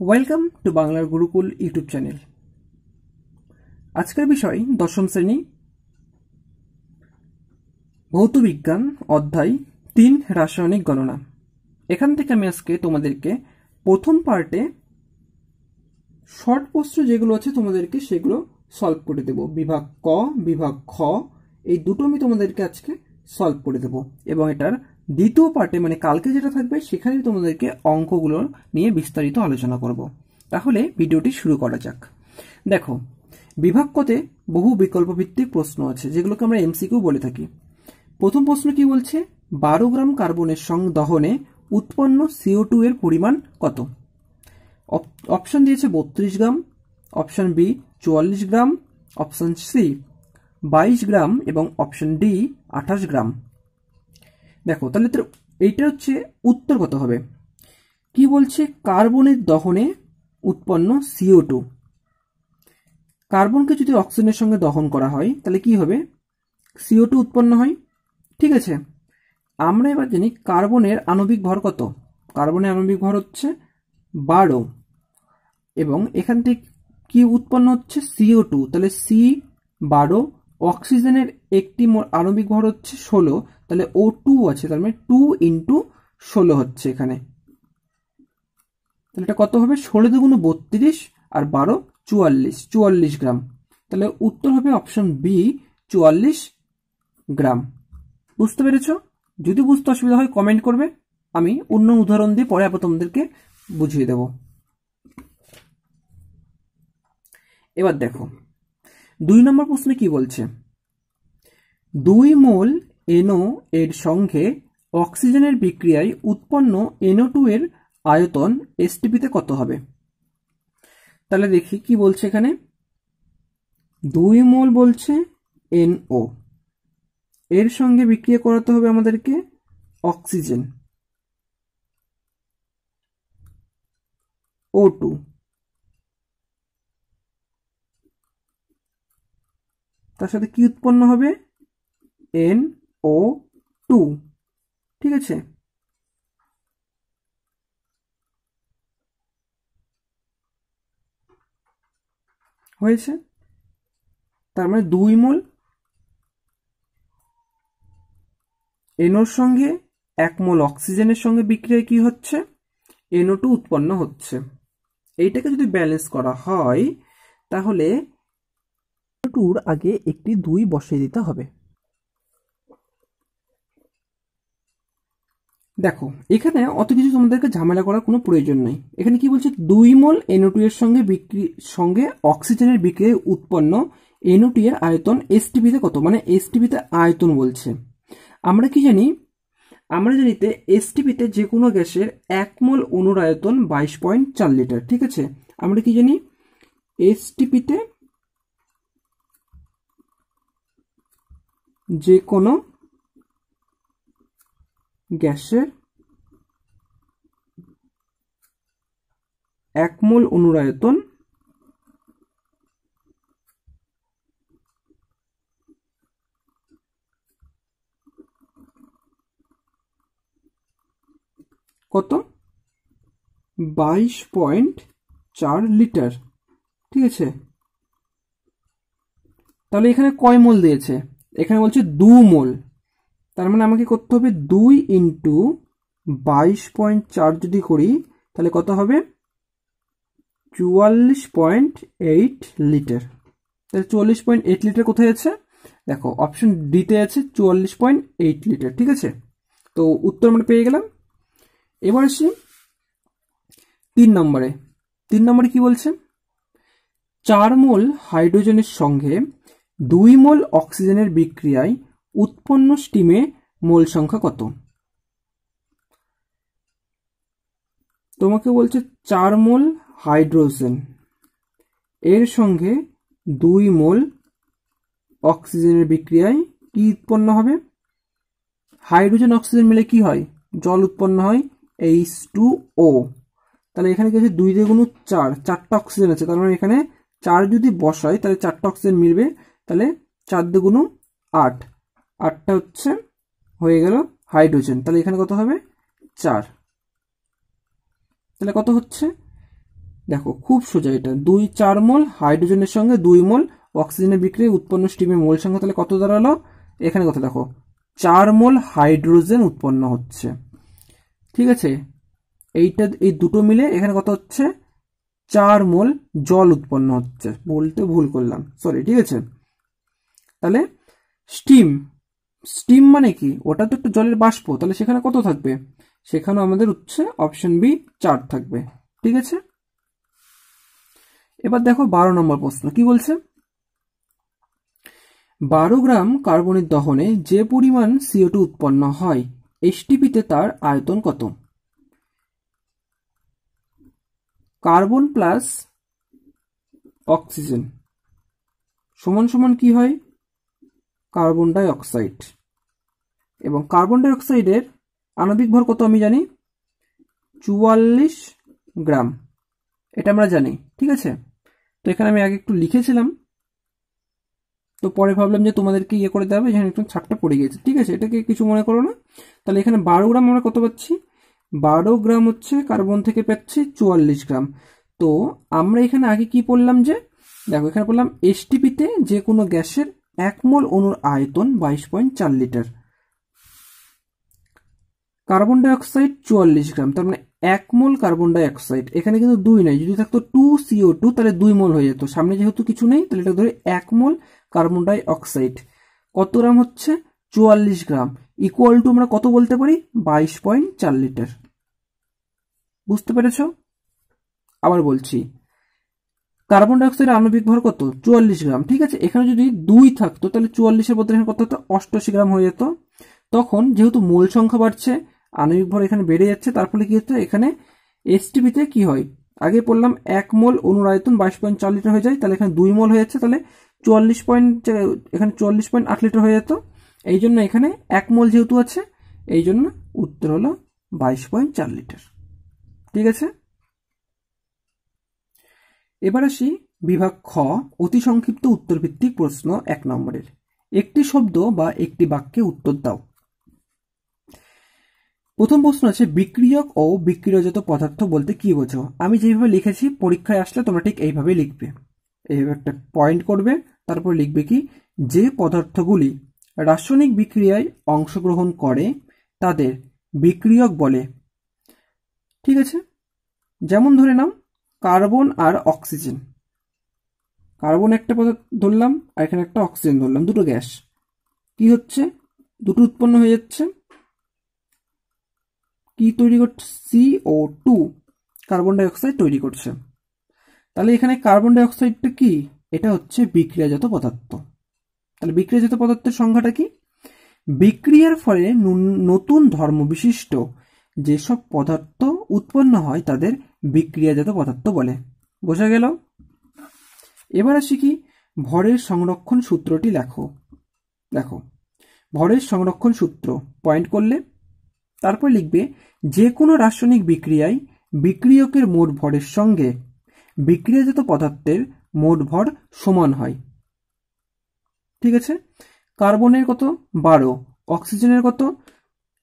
Welcome to বাংলার Gurukul YouTube channel. আজকের বিষয় দশম শ্রেণী ভৌত বিজ্ঞান অধ্যায় 3 রাসায়নিক গণনা। এখান থেকে আমি আজকে তোমাদেরকে প্রথম পার্টে শর্ট প্রশ্ন যেগুলো আছে তোমাদেরকে সেগুলো সলভ করে দেব। বিভাগ ক, বিভাগ খ, এই দুটো আমি তোমাদেরকে আজকে সলভ করে দেব এবং এটার দ্বিতীয় পার্টে মানে কালকে যেটা থাকবে সেখানে তোমাদেরকে অঙ্কগুলো নিয়ে বিস্তারিত আলোচনা করব। তাহলে ভিডিওটি শুরু করা যাক। দেখো, বিভাগ কতে বহু বিকল্প ভিত্তিক প্রশ্ন আছে যেগুলোকে আমরা এমসিকিউ বলে থাকি। প্রথম প্রশ্ন কি বলছে, 12 গ্রাম কার্বনের সঙ্গে দহনে উৎপন্ন CO2 এর পরিমাণ কত? অপশন দিয়েছে 32 গ্রাম, অপশন বি 44 গ্রাম, অপশন সি 22 গ্রাম এবং অপশন ডি 28 গ্রাম। দেখো তাহলে এইটা হচ্ছে উত্তর কত হবে। কি বলছে, কার্বনের দহনে উৎপন্ন CO2, কার্বনকে যদি অক্সিজেনের সঙ্গে দহন করা হয় তাহলে কি হবে, CO2 উৎপন্ন হয়। ঠিক আছে, আমরা এবার জানি কার্বনের আণবিক ভর কত। কার্বনের আণবিক ভর হচ্ছে 12 এবং এখান থেকে কি উৎপন্ন হচ্ছে CO2, তাহলে C12, অক্সিজেনের একটি আণবিক ভর হচ্ছে 16, তাহলে O2 আছে, তার মানে 2 × 16 হচ্ছে এখানে। তাহলে এটা কত হবে, 16 দুগুণ 32 আর 12 44 গ্রাম। তাহলে উত্তর হবে অপশন বি 44 গ্রাম। বুঝতে পেরেছ? যদি বুঝতে অসুবিধা হয় কমেন্ট করবে, আমি অন্য উদাহরণ দিয়ে পরে আবার তোমাদেরকে বুঝিয়ে দেব। এবার দেখো 2 নম্বর প্রশ্নে কি বলছে, 2 মোল NO এর সঙ্গে অক্সিজেনের বিক্রিয়ায় উৎপন্ন NO2 এর আয়তন STP তে কত হবে? তাহলে দেখি কি বলছে এখানে, 2 মোল বলছে NO, এর সঙ্গে বিক্রিয়া করাতে হবে আমাদেরকে অক্সিজেন O2, তার সাথে কি উৎপন্ন হবে NO2। ঠিক আছে, হয়েছে। তার মানে 2 মোল NOর সঙ্গে 1 মোল অক্সিজেনের সঙ্গে বিক্রিয়ায় কি হচ্ছে, NO2 উৎপন্ন হচ্ছে। এইটাকে যদি ব্যালেন্স করা হয় তাহলে NO2-র আগে একটি 2 বসিয়ে দিতে হবে। দেখো এখানে অত কিছু তোমাদেরকে ঝামেলা করার কোনো প্রয়োজন নেই। এখানে কি বলছে, 2 মোল NO2 এর সঙ্গে অক্সিজেনের বিক্রিয়ায় উৎপন্ন NO2 এর আয়তন STP তে কত, মানে STP তে আয়তন বলছে। আমরা কি জানি, আমরা জানিতে STP তে যে কোনো গ্যাসের 1 মোল অণুর আয়তন 22.4 লিটার। ঠিক আছে, আমরা কি জানি STP তে যে কোনো গ্যাসের 1 মোল অণুর আয়তন কত, 22.4 লিটার। ঠিক আছে, তাহলে এখানে কয় মোল দিয়েছে, এখানে বলছে 2 মোল, তার মানে আমাকে করতে হবে 2 × 22.4 যদি করি তাহলে কত হবে, 44.8 লিটার। তাহলে 44.8 লিটার কোথায় আছে, দেখো অপশন ডিতে আছে 44.8 লিটার। ঠিক আছে, তো উত্তর আমরা পেয়ে গেলাম। এবার আসি 3 নম্বরে। 3 নম্বরে কি বলছে, 4 মোল হাইড্রোজেনের সঙ্গে 2 মোল অক্সিজেনের বিক্রিয়ায় উৎপন্ন স্টিমে মোল সংখ্যা কত? তোমাকে বলছে 4 মোল হাইড্রোজেন এর সঙ্গে 2 মোল অক্সিজেনের বিক্রিয়ায় কি উৎপন্ন হবে, হাইড্রোজেন অক্সিজেন মিলে কি হয়, জল উৎপন্ন হয় H2O। তাহলে এখানে কি আছে, 2 × 4, 4টা অক্সিজেন আছে, তার মানে এখানে 4 যদি বসাই তাহলে 4টা অক্সিজেন মিলবে, তাহলে 4 × 8, 8টা হচ্ছে হয়ে গেল হাইড্রোজেন। তাহলে এখানে কত হবে 4, তাহলে কত হচ্ছে দেখো খুব সোজা, এটা 4 মোল হাইড্রোজেনের সঙ্গে 2 মোল অক্সিজেনের বিক্রিয়ায় উৎপন্ন স্টিমের মোল সংখ্যা তাহলে কত দাঁড়ালো? এখানে কত দেখো, 4 মোল হাইড্রোজেন উৎপন্ন হচ্ছে। ঠিক আছে, এই দুটো মিলে এখানে কত হচ্ছে? 4 মোল জল উৎপন্ন হচ্ছে, বলতে ভুল করলাম, সরি। ঠিক আছে, তাহলে স্টিম মানে কি? ওটা তো একটা জলের বাষ্প, তাহলে সেখানে কত থাকবে? সেখানে আমাদের হচ্ছে অপশন বি 4 থাকবে। ঠিক আছে, এবার দেখো 12 নম্বর প্রশ্ন কি বলছে। 12 গ্রাম কার্বনের দহনে যে পরিমাণ CO2 উৎপন্ন হয় এসটিপিতে তার আয়তন কত? কার্বন প্লাস অক্সিজেন সমান সমান কি হয়? Carbon die oxide. এবং কার্বন ডাই অক্সাইডের আণবিক ভর কত আমি জানি, 44 গ্রাম, এটা আমরা জানি। ঠিক আছে, তো এখানে আমি আগে একটু লিখেছিলাম, তো পরে ভাবলাম যে তোমাদেরকে ইয়ে করে দেওয়া হবে, এখানে একটু ছাপটা পড়ে গেছে। ঠিক আছে, এটাকে কিছু মনে করো না। তাহলে এখানে 12 গ্রাম আমরা কত পাচ্ছি? 12 গ্রাম হচ্ছে কার্বন থেকে পাচ্ছি 44 গ্রাম। তো আমরা এখানে আগে কি পড়লাম, যে দেখো এখানে পড়লাম এসটিপিতে যে কোনো গ্যাসের 1 মোল অণুর আয়তন 22.4 লিটার। কার্বন ডাই অক্সাইড 44 গ্রাম, তার মানে 1 মোল কার্বন ডাই অক্সাইড। এখানে কিন্তু 2 নাই, যদি থাকতো 2CO2 তাহলে 2 মোল হয়ে যেত, সামনে যেহেতু কিছু নেই তাহলে এটা ধরে 1 মোল কার্বন ডাই অক্সাইড। কত গ্রাম হচ্ছে? 44 গ্রাম, ইকুয়াল টু আমরা কত বলতে পারি? 22.4 লিটার। বুঝতে পেরেছ? আবার বলছি, কার্বন ডাই অক্সাইডের আণবিক ভর কত? 44 গ্রাম। ঠিক আছে, এখানে যদি 2 থাকতো তাহলে 44-এর বদলে এখানে কত হতো? 88 গ্রাম হয়ে যেত। তখন যেহেতু মোল সংখ্যা বাড়ছে, আণবিক ভর এখানে বেড়ে যাচ্ছে, তার ফলে কি হচ্ছে? এখানে এসটিপিতে কি হয়? আগে বললাম 1 মোল অণুর আয়তন 22.4 লিটার হয়ে যায়, তাহলে এখানে 2 মোল হয়ে যাচ্ছে, তাহলে 44.8 লিটার হয়ে যেত। এই জন্য এখানে 1 মোল যেহেতু আছে, এই জন্য উত্তর হলো 22.4 লিটার। ঠিক আছে, এবার আসি বিভাগ খ, অতি সংক্ষিপ্ত উত্তর ভিত্তিক প্রশ্ন 1 নম্বরের। একটি শব্দ বা একটি বাক্যে উত্তর দাও। প্রথম প্রশ্ন আছে, বিক্রিয়ক ও বিক্রিয়জাত পদার্থ বলতে কি বোঝো? আমি যেভাবে লিখেছি পরীক্ষায় আসলে তোমরা ঠিক এইভাবে লিখবে, এইভাবে একটা পয়েন্ট করবে, তারপর লিখবে কি, যে পদার্থগুলি রাসায়নিক বিক্রিয়ায় অংশগ্রহণ করে তাদের বিক্রিয়ক বলে। ঠিক আছে, যেমন ধরে নাও কার্বন আর অক্সিজেন। কার্বন একটা পদার্থ ধরলাম, আর এখানে একটা অক্সিজেন ধরলাম, দুটো গ্যাস। কি হচ্ছে? দুটো উৎপন্ন হয়ে যাচ্ছে, কি তৈরি করছে? CO2, কার্বন ডাই অক্সাইড তৈরি করছে। তাহলে এখানে কার্বন ডাই অক্সাইডটা কি? এটা হচ্ছে বিক্রিয়াজাত পদার্থ। তাহলে বিক্রিয়াজাত পদার্থের সংখ্যাটা কি? বিক্রিয়ার ফলে নতুন ধর্ম বিশিষ্ট যেসব পদার্থ উৎপন্ন হয় তাদের বিক্রিয়াজাত পদার্থ বলে। বোঝা গেল? এবার আসি কি, ভরের সংরক্ষণ সূত্রটি লেখো। দেখো, ভরের সংরক্ষণ সূত্র পয়েন্ট করলে তারপর লিখবে, যে কোনো রাসায়নিক বিক্রিয়ায় বিক্রিয়কের মোট ভরের সঙ্গে বিক্রিয়াজাত পদার্থের মোট ভর সমান হয়। ঠিক আছে, কার্বনের কত? 12, অক্সিজেনের কত?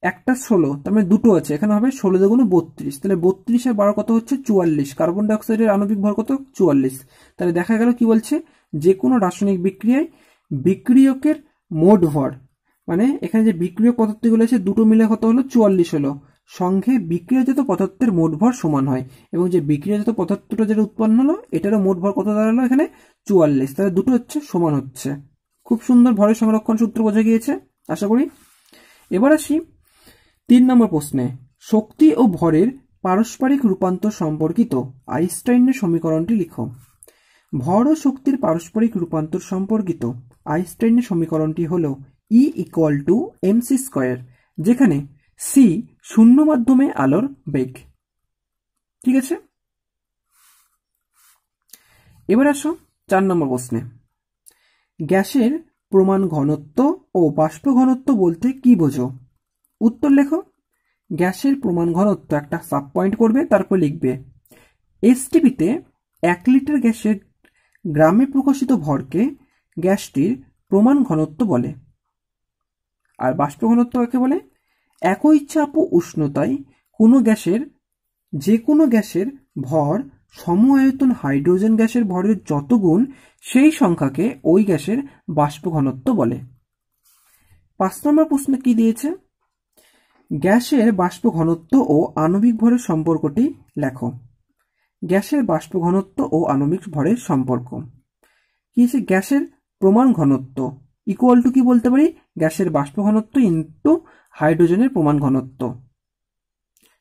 একটা 16, তার মানে দুটো আছে, এখানে হবে 16 দুগুণ 32, তাহলে 32 আর 12 কত হচ্ছে? 44। কার্বন ডাই অক্সাইডের আণবিক ভর কত? 44। তাহলে দেখা গেল কি বলছে, যে কোনো রাসায়নিক বিক্রিয়ায় বিক্রিয়কের মোট ভর, মানে এখানে যে বিক্রিয়ক পদার্থগুলো আছে দুটো মিলে কত হলো? 44 হলো, সঙ্গে বিক্রিয়াজাত পদার্থের মোট ভর সমান হয়, এবং যে বিক্রিয়াজাত পদার্থটা যেটা উৎপন্ন হলো এটারও মোট ভর কত দাঁড়ালো? এখানে 44। তাহলে দুটো হচ্ছে সমান হচ্ছে। খুব সুন্দর ভরের সংরক্ষণ সূত্র বোঝা গিয়েছে আশা করি। এবার আসি 3 নম্বর প্রশ্নে, শক্তি ও ভরের পারস্পরিক রূপান্তর সম্পর্কিত আইনস্টাইনের সমীকরণটি লিখো। ভর ও শক্তির পারস্পরিক রূপান্তর সম্পর্কিত আইনস্টাইনের সমীকরণটি হলো E = mc², যেখানে c শূন্য মাধ্যমে আলোর বেগ। ঠিক আছে, এবার আসো 4 নম্বর প্রশ্নে, গ্যাসের প্রমাণ ঘনত্ব ও বাষ্প ঘনত্ব বলতে কি বোঝো? উত্তর লেখো। গ্যাসের প্রমাণ ঘনত্ব একটা সাব পয়েন্ট করবে, তারপর লিখবে এসটিপিতে 1 লিটার গ্যাসের গ্রামে প্রকাশিত ভরকে গ্যাসটির প্রমাণ ঘনত্ব বলে। আর বাষ্প ঘনত্ব কাকে বলে? একই চাপ ও উষ্ণতায় যে কোনো গ্যাসের ভর সম আয়তন হাইড্রোজেন গ্যাসের ভরের যত গুণ সেই সংখ্যাকে ওই গ্যাসের বাষ্প ঘনত্ব বলে। 5 নম্বর প্রশ্ন কি দিয়েছে, গ্যাসের বাষ্প ঘনত্ব ও আণবিক ভরের সম্পর্কটি লেখো। গ্যাসের বাষ্প ঘনত্ব ও আণবিক ভরের সম্পর্ক কি আছে, গ্যাসের প্রমাণ ঘনত্ব ইকুয়াল টু কি বলতে পারি, গ্যাসের বাষ্প ঘনত্ব ইন্টু হাইড্রোজেনের প্রমাণ ঘনত্ব।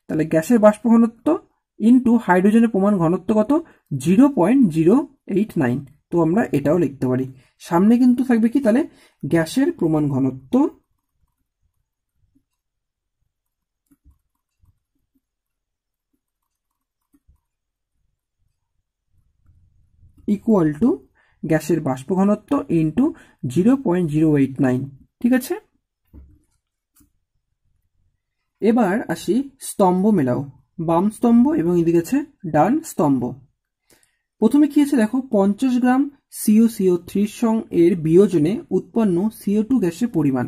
তাহলে গ্যাসের বাষ্প ঘনত্ব ইন্টু হাইড্রোজেনের প্রমাণ ঘনত্ব কত, 0.089। তো আমরা এটাও লিখতে পারি। সামনে কিন্তু থাকবে কি, তাহলে গ্যাসের প্রমাণ ঘনত্ব ইকুয়াল টু গ্যাসের বাষ্প ঘনত্ব ইন্টু 0.089। ঠিক আছে, এবার আসি স্তম্ভ মেলাও, বাম স্তম্ভ এবং এদিকে আছে ডান স্তম্ভ। প্রথমে কি আছে দেখো, 50 গ্রাম CO3 এর বিয়োজনে উৎপন্ন CO2 গ্যাসের পরিমাণ।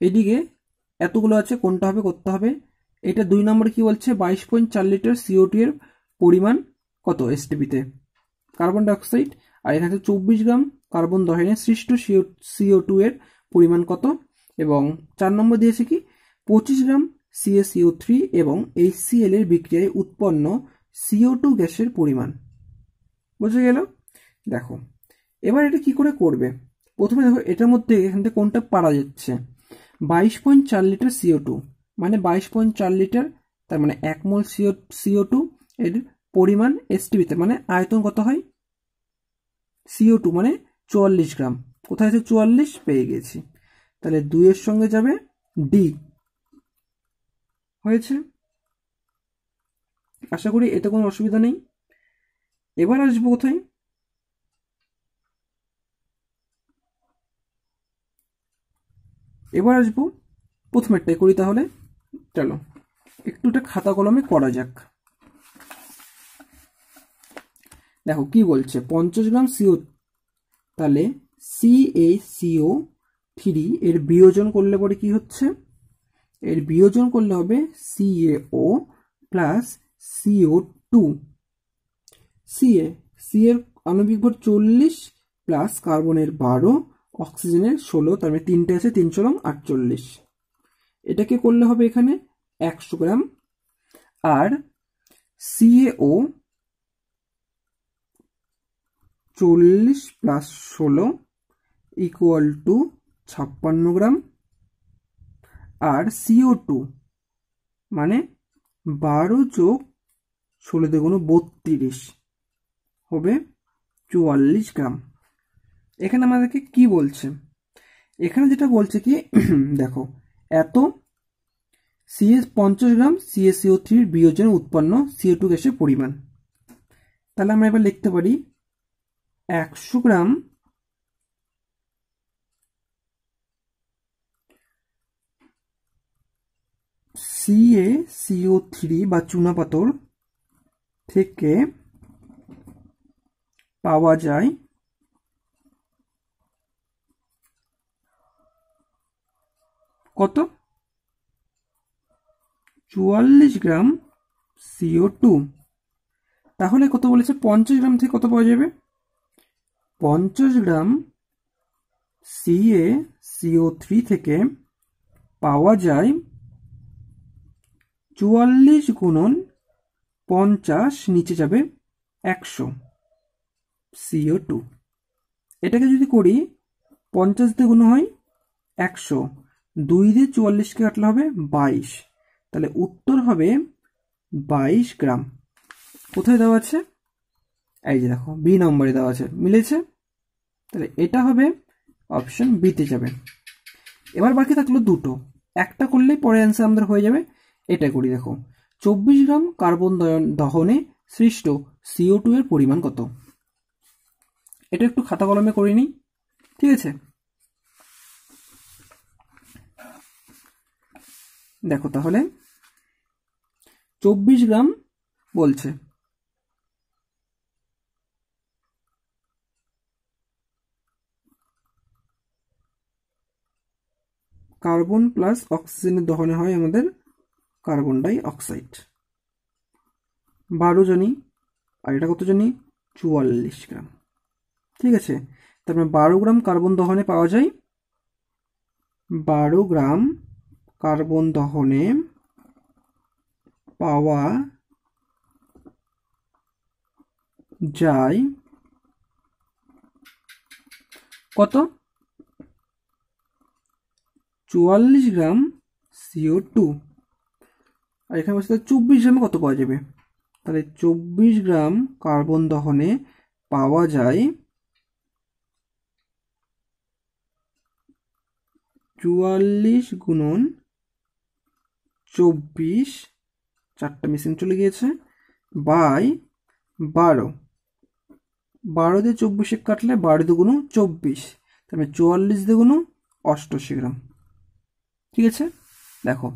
এদিকে এতগুলো আছে, কোনটা হবে করতে হবে। এটা 2 নম্বর কি বলছে, 22.4 লিটার CO2 এর পরিমাণ কত এসটিপিতে, কার্বন ডাইঅক্সাইড। আর এখানে 24 গ্রাম কার্বন দহনে সৃষ্ট CO2 এর পরিমাণ কত। এবং 4 নম্বর দিয়েছে কি 25 গ্রাম CaCO3 এবং HCl এর বিক্রিয়ায় উৎপন্ন CO2 গ্যাসের পরিমাণ। বুঝে গেল? দেখো এবার এটা কি করে করবে। প্রথমে দেখো এটার মধ্যে এখান থেকে কোনটা পারা যাচ্ছে, 22.4 লিটার CO2 মানে 22.4 লিটার, তার মানে 1 মোল CO2 এর পরিমাণ এসটিপিতে, মানে আয়তন কত হয়, CO2 মানে 44 গ্রাম। কোথায় আছে 44, পেয়ে গেছি। তাহলে 2 এর সঙ্গে যাবে ডি, হয়েছে। আশা করি এতে কোনো অসুবিধা নেই। এবার আসবো কোথায়, এবার আসবো প্রথমেরটাই করি। তাহলে চলো একটুটা খাতা কলমে করা যাক। দেখো কি বলছে, 50 গ্রাম CO, তাহলে CaCO3 এর বিয়োজন করলে পরে কি হচ্ছে, এর বিয়োজন করলে হবে CaO প্লাস CO2। C এর আণবিক ভর 40 প্লাস কার্বনের 12, অক্সিজেনের 16, তার মানে 3টে আছে, 3 × 48। এটাকে করলে হবে এখানে 100 গ্রাম। আর CaO 40 plus 16 equal to 56 gram. আর CO2 মানে 12 যোগ 16 দ্বিগুণ 32 হবে 44 গ্রাম। এখানে আমাদেরকে কি বলছে, এখানে যেটা বলছে কি দেখো, এত 50 গ্রাম CaCO3 বিয়োজনে উৎপন্ন CO2 গ্যাসের পরিমাণ। তাহলে আমরা এবার লিখতে পারি 100 গ্রাম CaCO3 বা চুনাপাথর থেকে পাওয়া যায় কত, 44 গ্রাম CO2। তাহলে কত বলেছে, 50 গ্রাম থেকে কত পাওয়া যাবে, 50 গ্রাম CaCO3 থেকে পাওয়া যায় 44 গুণন 50, নিচে যাবে 100 CO2। এটাকে যদি করি 50 দিয়ে গুণ হয় 100, 2 দিয়ে 44কে কাটলে হবে 22। তাহলে উত্তর হবে 22 গ্রাম। কোথায় দেওয়া আছে, এই যে দেখো বি নম্বরে দেওয়া আছে, মিলেছে। তাহলে এটা হবে অপশন বিতে যাবে। এবার বাকি থাকলো দুটো, একটা করলেই পরে অ্যান্সার আমাদের হয়ে যাবে। এটা করি, দেখো 24 গ্রাম কার্বন দহনে সৃষ্ট CO2 এর পরিমাণ কত। এটা একটু খাতা কলমে করে নিই, ঠিক আছে। দেখো তাহলে 24 গ্রাম বলছে, কার্বন প্লাস অক্সিজেনের দহনে হয় আমাদের কার্বন ডাই অক্সাইড। 12 জানি আর এটা কত জানি 44 গ্রাম। ঠিক আছে, তারপরে 12 গ্রাম কার্বন দহনে পাওয়া যায়, 12 গ্রাম কার্বন দহনে পাওয়া যায় কত 44 গ্রাম CO2। আর এখানে বলছে 24 গ্রামে কত পাওয়া যাবে, তাহলে 24 গ্রাম কার্বন দহনে পাওয়া যায় 44 গুণন 24, 4টা মিসিং চলে গিয়েছে, বাই 12, 12 দিয়ে 24 কাটলে 12 দুগুণ 24, তাহলে 44 দুগুণ 88 গ্রাম। ঠিক আছে, দেখো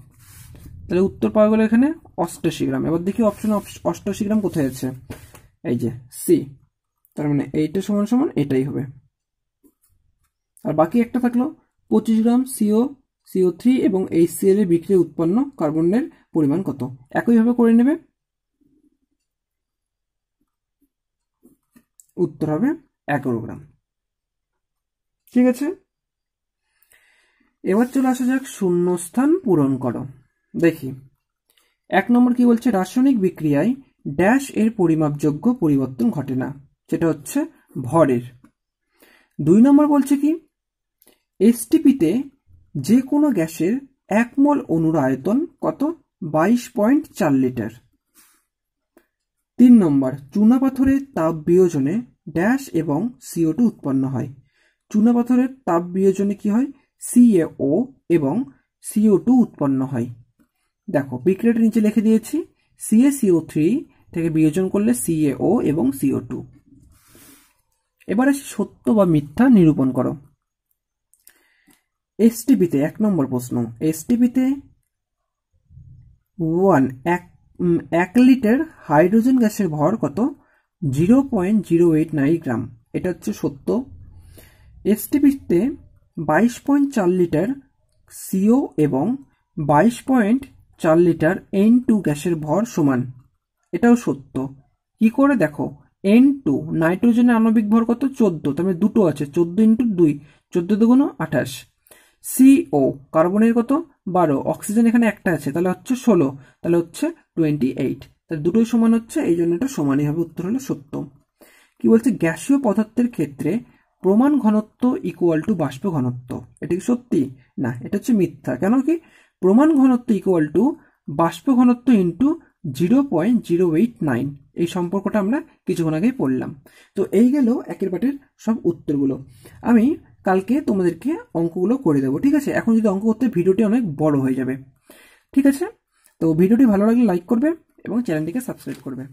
তাহলে উত্তর পাওয়া গেল এখানে 88 গ্রাম। এবার দেখি অপশন 88 গ্রাম কোথায় আছে, এই যে সি, তার মানে এইটা সমান সমান এটাই হবে। আর বাকি একটা থাকলো 25 গ্রাম CO3 এবং HCl এর বিক্রিয়ায় উৎপন্ন কার্বনের পরিমাণ কত, একইভাবে করে নেবে, উত্তর হবে 11 গ্রাম। ঠিক আছে, এবার চলে আসা যাক শূন্যস্থান পূরণ করো। দেখি 1 নম্বর কি বলছে, রাসায়নিক বিক্রিয়ায় ড্যাশ এর পরিমাপযোগ্য পরিবর্তন ঘটে না, সেটা হচ্ছে ভরের। 2 নম্বর বলছে কি, এসটিপিতে যে কোনো গ্যাসের 1 মোল অণুর আয়তন কত, 22.4 লিটার। 3 নম্বর, চুনাপাথরের তাপ বিয়োজনে ড্যাশ এবং CO2 উৎপন্ন হয়। চুনাপাথরের তাপ বিয়োজনে কি হয়, CaO এবং CO2 উৎপন্ন হয়। দেখো বিক্রিয়াটা নিচে লিখে দিয়েছি, CaCO3 থেকে বিয়োজন করলে CaO এবং CO2। এবারে সত্য বা মিথ্যা নিরূপণ করো। এসটিপিতে 1 নম্বর প্রশ্ন, এসটিপিতে 1 লিটার হাইড্রোজেন গ্যাসের ভর কত, 0.089 গ্রাম, এটা হচ্ছে সত্য। এসটিপিতে 22.4 লিটার CO এবং 22.4 লিটার N2 গ্যাসের ভর সমান, এটাও সত্য। কি করে দেখো, N2 নাইট্রোজেনের আণবিক ভর কত, 14, তার মানে দুটো আছে, 14 ইন্টু 2, 14 দুগুণ 28। CO কার্বনের কত, 12, অক্সিজেন এখানে একটা আছে, তাহলে হচ্ছে 16, তাহলে হচ্ছে 28, তাহলে দুটোই সমান হচ্ছে, এই জন্য এটা সমানই হবে, উত্তর হলো সত্য। কি বলছে, গ্যাসীয় পদার্থের ক্ষেত্রে প্রমাণ ঘনত্ব ইকুয়াল টু বাষ্প ঘনত্ব, এটা কি সত্যি, না এটা হচ্ছে মিথ্যা। কেন কি, প্রমাণ ঘনত্ব ইকুয়াল টু বাষ্প ঘনত্ব ইন্টু 0.089, এই সম্পর্কটা আমরা কিছুক্ষণ আগেই পড়লাম। তো এই গেল একের পাটের সব উত্তরগুলো। আমি কালকে তোমাদেরকে অঙ্কগুলো করে দেবো। ঠিক আছে, এখন যদি অঙ্ক করতে ভিডিওটি অনেক বড় হয়ে যাবে। ঠিক আছে, তো ভিডিওটি ভালো লাগলে লাইক করবে এবং চ্যানেলটিকে সাবস্ক্রাইব করবে।